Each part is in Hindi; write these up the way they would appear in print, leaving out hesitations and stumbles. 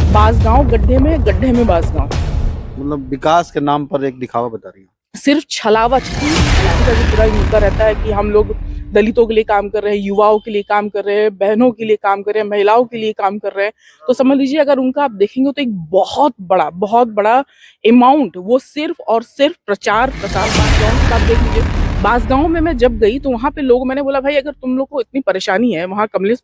बांसगांव गड्ढे में बांसगांव। मतलब विकास के नाम पर एक दिखावा बता रही है। सिर्फ छलावा का जो पूरा मुद्दा रहता है कि हम लोग दलितों के लिए काम कर रहे हैं, युवाओं के लिए काम कर रहे हैं, बहनों के लिए काम कर रहे हैं, महिलाओं के लिए काम कर रहे हैं। तो समझ लीजिए अगर उनका आप देखेंगे तो एक बहुत बड़ा अमाउंट वो सिर्फ और सिर्फ प्रचार प्रसार बांसगांव का। आप देख लीजिए बांसगांव में मैं जब गई तो वहां पे लोग, मैंने बोला भाई अगर तुम लोग को इतनी परेशानी है, वहां कमलेश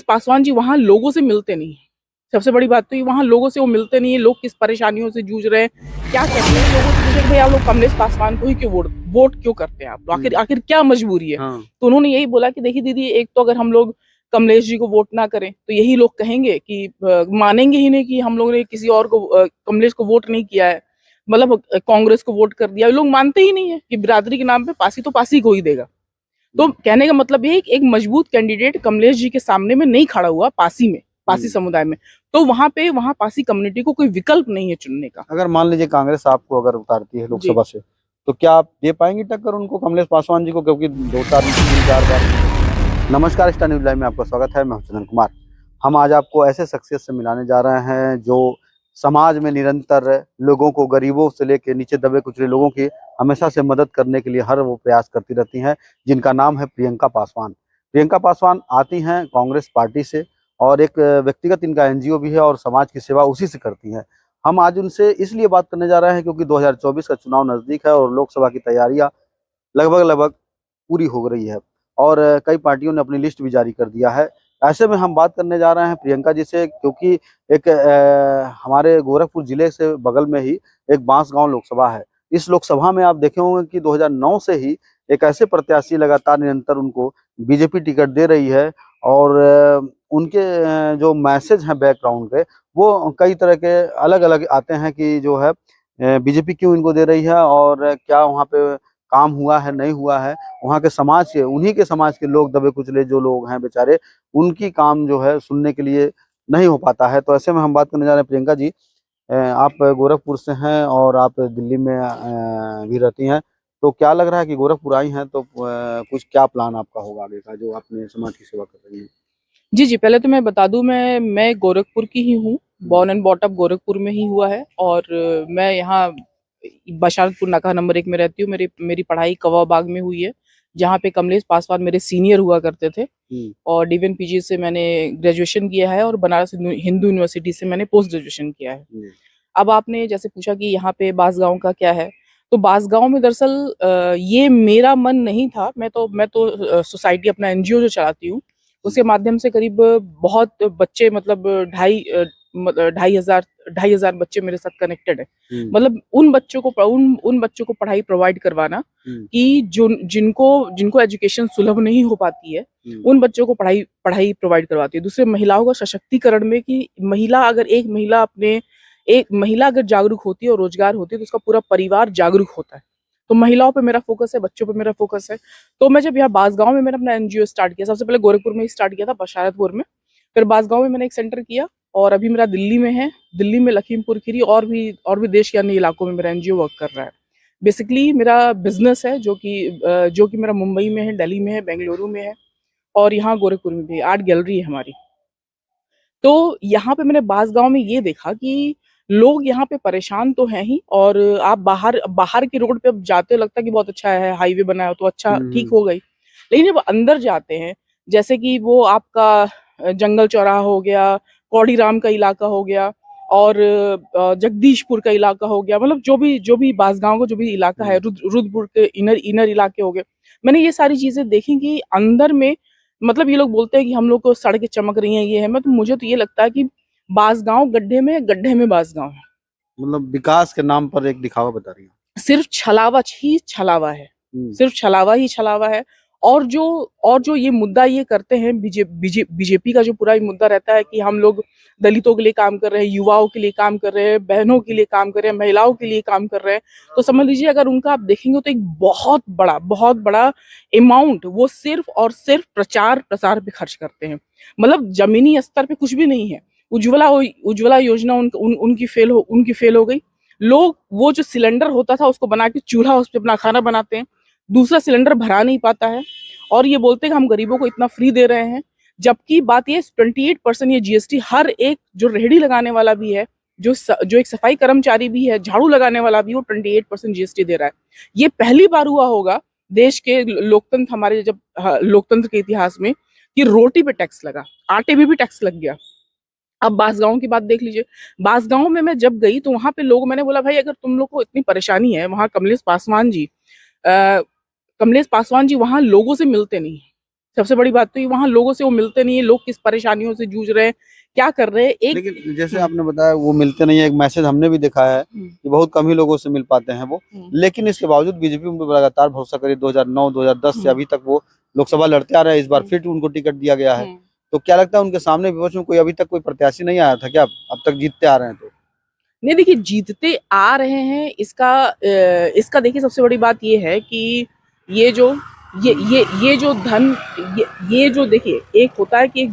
पासवान जी वहां लोगों से मिलते नहीं है। सबसे बड़ी बात तो ये, वहां लोगों से वो मिलते नहीं है। लोग किस परेशानियों से जूझ रहे हैं, क्या कहते हैं लोगों से पूछे भाई आप लोग कमलेश पासवान को ही क्यों वोट क्यों करते हैं आप लोग, आखिर क्या मजबूरी है। हाँ। तो उन्होंने यही बोला कि देखिए दीदी, एक तो अगर हम लोग कमलेश जी को वोट ना करें तो यही लोग कहेंगे कि मानेंगे ही नहीं कि हम लोगों ने किसी और को कमलेश को वोट नहीं किया है, मतलब कांग्रेस को वोट कर दिया। लोग मानते ही नहीं है कि बिरादरी के नाम पे पासी तो पासी को ही देगा। तो कहने का मतलब ये एक मजबूत कैंडिडेट कमलेश जी के सामने में नहीं खड़ा हुआ पासी समुदाय में। तो वहां पासी कम्युनिटी को कोई विकल्प नहीं है चुनने का। अगर मान लीजिए कांग्रेस आपको अगर उतारती है लोकसभा से, तो क्या आप दे पाएंगे टक्कर उनको, कमलेश पासवान जी को, क्योंकि 2-4 बार। नमस्कार, स्टार न्यूज लाइव में आपका स्वागत है। मैं हूं चंदन कुमार। हम आज आपको ऐसे शख्सियत से मिलाने जा रहे हैं जो समाज में निरंतर लोगों को, गरीबों से लेकर नीचे दबे कुचले लोगों की हमेशा से मदद करने के लिए हर वो प्रयास करती रहती हैं, जिनका नाम है प्रियंका पासवान। प्रियंका पासवान आती हैं कांग्रेस पार्टी से और एक व्यक्तिगत इनका एनजीओ भी है और समाज की सेवा उसी से करती हैं। हम आज उनसे इसलिए बात करने जा रहे हैं क्योंकि 2024 का चुनाव नज़दीक है और लोकसभा की तैयारियां लगभग पूरी हो रही है और कई पार्टियों ने अपनी लिस्ट भी जारी कर दिया है। ऐसे में हम बात करने जा रहे हैं प्रियंका जी से, क्योंकि एक हमारे गोरखपुर जिले से बगल में ही एक बांसगांव लोकसभा है। इस लोकसभा में आप देखे होंगे कि 2009 से ही एक ऐसे प्रत्याशी लगातार निरंतर उनको बीजेपी टिकट दे रही है और उनके जो मैसेज हैं बैकग्राउंड के, वो कई तरह के अलग अलग आते हैं कि जो है बीजेपी क्यों इनको दे रही है और क्या वहाँ पे काम हुआ है, नहीं हुआ है। वहाँ के समाज के, उन्हीं के समाज के लोग, दबे कुचले जो लोग हैं बेचारे, उनकी काम जो है सुनने के लिए नहीं हो पाता है। तो ऐसे में हम बात करने जा रहे हैं प्रियंका जी। आप गोरखपुर से हैं और आप दिल्ली में भी रहती हैं, तो क्या लग रहा है कि गोरखपुर आई हैं तो कुछ क्या प्लान आपका होगा आगे का, जो आपने समाज की सेवा कर रही है? जी, पहले तो मैं बता दूं, मैं गोरखपुर की ही हूँ। Born and bought up Gorakhpur में ही हुआ है और मैं यहाँ बशारतपुर नाका नंबर 1 में रहती हूँ। मेरी पढ़ाई कवा बाग में हुई है, जहाँ पे कमलेश पासवान मेरे सीनियर हुआ करते थे। और डीवीएन पीजी से मैंने ग्रेजुएशन किया है और बनारस हिंदू यूनिवर्सिटी से मैंने पोस्ट ग्रेजुएशन किया है। अब आपने जैसे पूछा कि यहाँ पे बांसगांव का क्या है, तो बांसगांव में दरअसल ये मेरा मन नहीं था। मैं तो सोसाइटी, अपना एनजीओ जो चलाती हूँ, उसके माध्यम से करीब बहुत बच्चे, मतलब 2,500 बच्चे मेरे साथ कनेक्टेड है। मतलब उन बच्चों को पढ़ाई प्रोवाइड करवाना कि जिनको एजुकेशन सुलभ नहीं हो पाती है, उन बच्चों को पढ़ाई प्रोवाइड करवाती है। दूसरे, महिलाओं का सशक्तिकरण में कि एक महिला अगर जागरूक होती है और रोजगार होती है तो उसका पूरा परिवार जागरूक होता है। तो महिलाओं पे मेरा फोकस है, बच्चों पे मेरा फोकस है। तो मैं जब यहाँ बांसगांव में मैंने अपना एनजीओ स्टार्ट किया, सबसे पहले गोरखपुर में ही स्टार्ट किया था, बशारतपुर में, फिर बांसगांव में मैंने एक सेंटर किया और अभी मेरा दिल्ली में है। दिल्ली में लखीमपुर खीरी और भी देश के अन्य इलाकों में मेरा एनजीओ वर्क कर रहा है। बेसिकली मेरा बिजनेस है जो कि मेरा मुंबई में है, दिल्ली में है, बेंगलुरु में है और यहाँ गोरखपुर में भी आर्ट गैलरी है हमारी। तो यहाँ पे मैंने बांसगांव में ये देखा कि लोग यहाँ पे परेशान तो हैं ही, और आप बाहर की रोड पे अब जाते लगता है कि बहुत अच्छा है, हाईवे बना है तो अच्छा ठीक हो गई। लेकिन जब अंदर जाते हैं, जैसे कि वो आपका जंगल चौराहा हो गया, कौड़ी राम का इलाका हो गया और जगदीशपुर का इलाका हो गया, मतलब जो भी बांसगांव का जो भी इलाका है, रुद्रपुर के इनर इलाके हो गए, मैंने ये सारी चीजें देखी कि अंदर में, मतलब ये लोग बोलते हैं कि हम लोग को सड़कें चमक रही हैं, ये है, तो मुझे तो ये लगता है कि बांसगांव गड्ढे में बांसगांव है। मतलब विकास के नाम पर एक दिखावा बता रही है। सिर्फ छलावा ही छलावा है, सिर्फ छलावा ही छलावा है। और जो ये मुद्दा ये करते हैं, बीजेपी का जो पूरा मुद्दा रहता है कि हम लोग दलितों के लिए काम कर रहे हैं, युवाओं के लिए काम कर रहे हैं, बहनों के लिए काम कर रहे हैं, महिलाओं के लिए काम कर रहे हैं। तो समझ लीजिए अगर उनका आप देखेंगे तो एक बहुत बड़ा अमाउंट वो सिर्फ और सिर्फ प्रचार प्रसार पे खर्च करते हैं। मतलब जमीनी स्तर पे कुछ भी नहीं है। उज्ज्वला योजना उनकी फेल हो गई। लोग वो जो सिलेंडर होता था उसको बना के चूल्हा, उस पर अपना खाना बनाते हैं, दूसरा सिलेंडर भरा नहीं पाता है और ये बोलते हैं कि हम गरीबों को इतना फ्री दे रहे हैं। जबकि बात ये 28% ये जीएसटी हर एक जो रेहड़ी लगाने वाला भी है, जो एक सफाई कर्मचारी भी है, झाड़ू लगाने वाला भी, वो 28% जीएसटी दे रहा है। ये पहली बार हुआ होगा देश के लोकतंत्र, हमारे जब लोकतंत्र के इतिहास में, कि रोटी पे टैक्स लगा, आटे पे भी टैक्स लग गया। अब बांसगांव की बात देख लीजिए। बांसगांव में मैं जब गई तो वहां पे लोग, मैंने बोला भाई अगर तुम लोग को इतनी परेशानी है, वहां कमलेश पासवान जी वहां लोगों से मिलते नहीं है। सबसे बड़ी बात तो ये, वहां लोगों से वो मिलते नहीं है, लोग किस परेशानियों से जूझ रहे हैं, क्या कर रहे हैं। लेकिन जैसे आपने बताया वो मिलते नहीं है, एक मैसेज हमने भी देखा है कि बहुत कम ही लोगों से मिल पाते हैं वो, लेकिन इसके बावजूद बीजेपी उन पर लगातार भरोसा करी। 2009 2010 से अभी तक वो लोकसभा लड़ते आ रहे हैं। इस बार फिर उनको टिकट दिया गया है। तो क्या लगता है उनके सामने विपक्ष में कोई अभी तक कोई प्रत्याशी नहीं आया था क्या? अब तक जीतते आ रहे हैं तो नहीं, देखिए जीतते आ रहे हैं, इसका देखिए सबसे बड़ी बात ये है कि ये जो धन, ये जो देखिए, एक होता है कि एक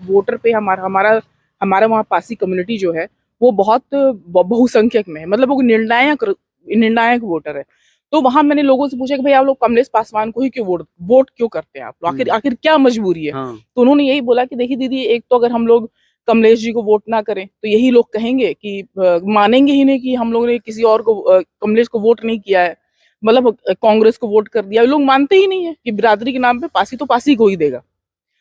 वोटर पे हमारा वहाँ पासी कम्युनिटी जो है वो बहुत बहुसंख्यक में है, मतलब वो निर्णायक वोटर है। तो वहां मैंने लोगों से पूछा कि भाई आप लोग कमलेश पासवान को ही क्यों वोट क्यों करते हैं आप लोग, आखिर क्या मजबूरी है? हाँ। तो उन्होंने यही बोला कि देखिए दीदी, एक तो अगर हम लोग कमलेश जी को वोट ना करें तो यही लोग कहेंगे कि मानेंगे ही नहीं कि हम लोगों ने किसी और को, कमलेश को वोट नहीं किया है, मतलब कांग्रेस को वोट कर दिया। लोग मानते ही नहीं है कि बिरादरी के नाम पे पासी तो पासी को ही देगा।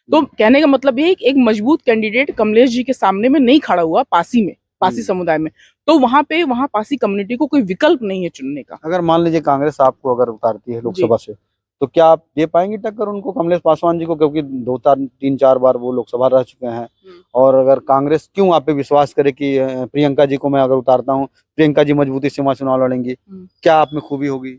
तो कहने का मतलब ये है कि एक मजबूत कैंडिडेट कमलेश जी के सामने में नहीं खड़ा हुआ पासी समुदाय में, तो वहां पासी कम्युनिटी को कोई विकल्प नहीं है चुनने का। अगर मान लीजिए कांग्रेस आपको अगर उतारती है लोकसभा से, तो क्या आप दे पाएंगे टक्कर उनको, कमलेश पासवान जी को? क्योंकि 2-3-4 बार वो लोकसभा रह चुके हैं। और अगर कांग्रेस क्यों आप पे विश्वास करे कि प्रियंका जी को मैं अगर उतारता हूँ, प्रियंका जी मजबूती से चुनाव लड़ेंगी, क्या आप में खूबी होगी?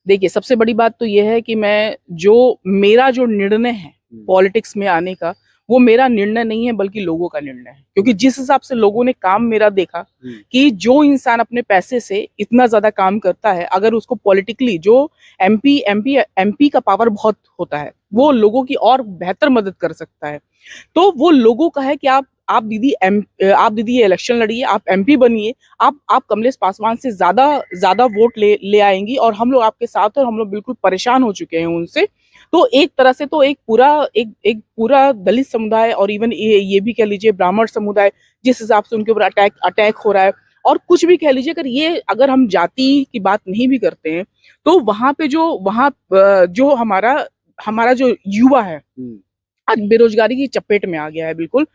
देखिए सबसे बड़ी बात तो ये है कि मेरा जो निर्णय है पॉलिटिक्स में आने का, वो मेरा निर्णय नहीं है बल्कि लोगों का निर्णय है। क्योंकि जिस हिसाब से लोगों ने काम मेरा देखा कि जो इंसान अपने पैसे से इतना ज्यादा काम करता है, अगर उसको पॉलिटिकली, जो एमपी का पावर बहुत होता है, वो लोगों की और बेहतर मदद कर सकता है। तो वो लोगों का है कि आप दीदी ये इलेक्शन लड़िए, आप एमपी बनिए, आप कमलेश पासवान से ज्यादा वोट ले आएंगी और हम लोग आपके साथ हैं, और हम लोग बिल्कुल परेशान हो चुके हैं उनसे। तो एक तरह से तो एक पूरा दलित समुदाय, और इवन ये भी कह लीजिए ब्राह्मण समुदाय, जिस हिसाब से उनके ऊपर अटैक हो रहा है, और कुछ भी कह लीजिए, अगर हम जाति की बात नहीं भी करते हैं, तो वहां पे जो हमारा जो युवा है आज बेरोजगारी की चपेट में आ गया है बिल्कुल।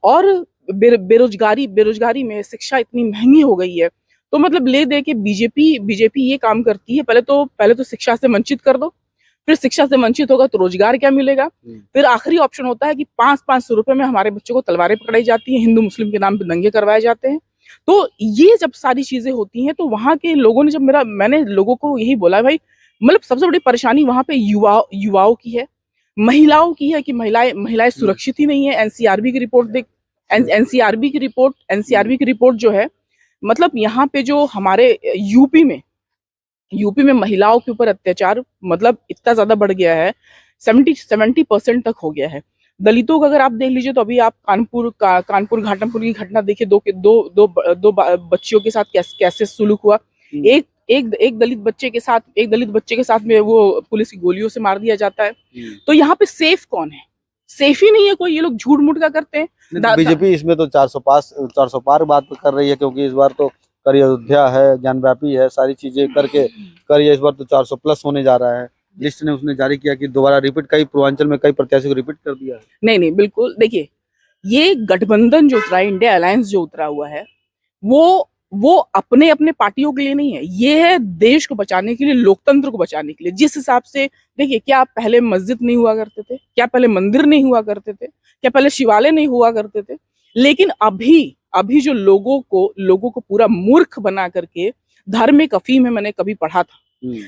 और बेरोजगारी में शिक्षा इतनी महंगी हो गई है, तो मतलब ले दे के बीजेपी ये काम करती है, पहले तो शिक्षा से वंचित कर दो, फिर शिक्षा से वंचित होगा तो रोजगार क्या मिलेगा, फिर आखिरी ऑप्शन होता है कि 500 रुपए में हमारे बच्चों को तलवारें पकड़ाई जाती हैं, हिंदू मुस्लिम के नाम पे दंगे करवाए जाते हैं। तो ये जब सारी चीजें होती हैं, तो वहां के लोगों ने मैंने लोगों को यही बोला, भाई मतलब सबसे बड़ी परेशानी वहां पे युवाओं की है, महिलाओं की है कि महिलाएं सुरक्षित ही नहीं है। एनसीआरबी की रिपोर्ट जो है, मतलब यहाँ पे जो हमारे यूपी में महिलाओं के ऊपर अत्याचार मतलब इतना ज्यादा बढ़ गया है, 70% तक हो गया है। दलितों का अगर आप देख लीजिए, तो अभी आप कानपुर घाटमपुर की घटना देखिए, दो बच्चियों के साथ कैसे सुलूक हुआ। एक दलित बच्चे के साथ में वो पुलिस की गोलियों से मार दिया जाता है। तो यहाँ पे सेफ कौन है? सेफ ही नहीं है कोई। ये लोग झूठ मूठ का करते हैं। बीजेपी इसमें तो 400 पार बात कर रही है, क्योंकि इस बार तो करी अयोध्या है, ज्ञानव्यापी है, सारी चीजें करके करी, इस बार तो 400+ होने जा रहा है। लिस्ट ने उसने जारी किया कि दोबारा रिपीट, कई पूर्वांचल में कई प्रत्याशी को रिपीट कर दिया है। नहीं बिल्कुल, देखिए ये गठबंधन जो उतरा है, इंडिया अलायंस जो उतरा हुआ है, वो अपने पार्टियों के लिए नहीं है, ये है देश को बचाने के लिए, लोकतंत्र को बचाने के लिए। जिस हिसाब से देखिए, क्या पहले मस्जिद नहीं हुआ करते थे? क्या पहले मंदिर नहीं हुआ करते थे? क्या पहले शिवालय नहीं हुआ करते थे? लेकिन अभी जो लोगों को पूरा मूर्ख बना करके, धर्म एक अफीम है, मैंने कभी पढ़ा था,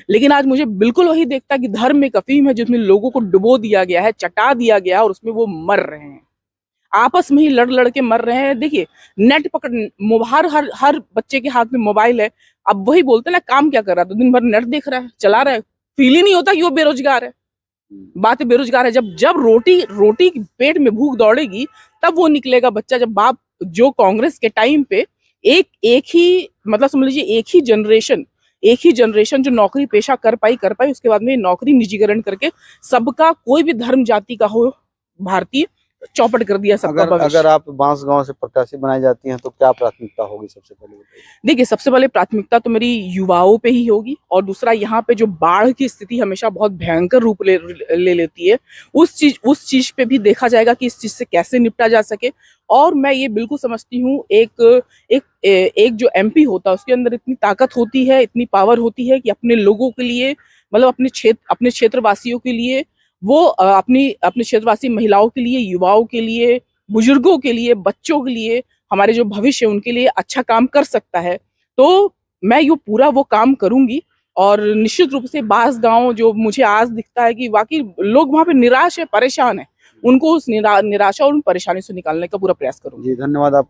लेकिन आज मुझे बिल्कुल वही देखता कि धर्म एक अफीम है जिसमें लोगों को डुबो दिया गया है, चटा दिया गया है, और उसमें वो मर रहे हैं, आपस में ही लड़ के मर रहे हैं। देखिए नेट हर बच्चे के हाथ में मोबाइल है। अब वही बोलते ना, काम क्या कर रहा है? तो दिन भर नेट देख रहा है, चला रहा है, फील ही नहीं होता कि वो बेरोजगार है। बात है बेरोजगार है। जब रोटी पेट में भूख दौड़ेगी, तब वो निकलेगा बच्चा। जब बाप, जो कांग्रेस के टाइम पे एक ही मतलब समझ लीजिए एक ही जनरेशन जो नौकरी पेशा कर पाई, उसके बाद में नौकरी निजीकरण करके सबका, कोई भी धर्म जाति का हो भारतीय, चौपट कर दिया सबका अगर भविष्य। अगर आप बांसगांव से प्रत्याशी बनाई जाती हैं तो क्या प्राथमिकता होगी सबसे पहले बताइए? देखिए, सबसे पहले प्राथमिकता तो मेरी युवाओं पे ही होगी, और दूसरा यहाँ पे जो बाढ़ की स्थिति हमेशा बहुत भयंकर रूप ले लेती है, उस चीज पे भी देखा जाएगा कि इस चीज से कैसे निपटा जा सके। और मैं ये बिल्कुल समझती हूँ, एक जो एमपी होता है उसके अंदर इतनी ताकत होती है, इतनी पावर होती है कि अपने लोगों के लिए, मतलब अपने क्षेत्रवासियों के लिए, वो अपने क्षेत्रवासी महिलाओं के लिए, युवाओं के लिए, बुजुर्गों के लिए, बच्चों के लिए, हमारे जो भविष्य है उनके लिए अच्छा काम कर सकता है। तो मैं ये पूरा वो काम करूंगी। और निश्चित रूप से बांसगांव जो मुझे आज दिखता है कि वाकई लोग वहां पे निराश है, परेशान है, उनको उस निराशा और उन परेशानी से निकालने का पूरा प्रयास करूंगी। जी धन्यवाद आपका।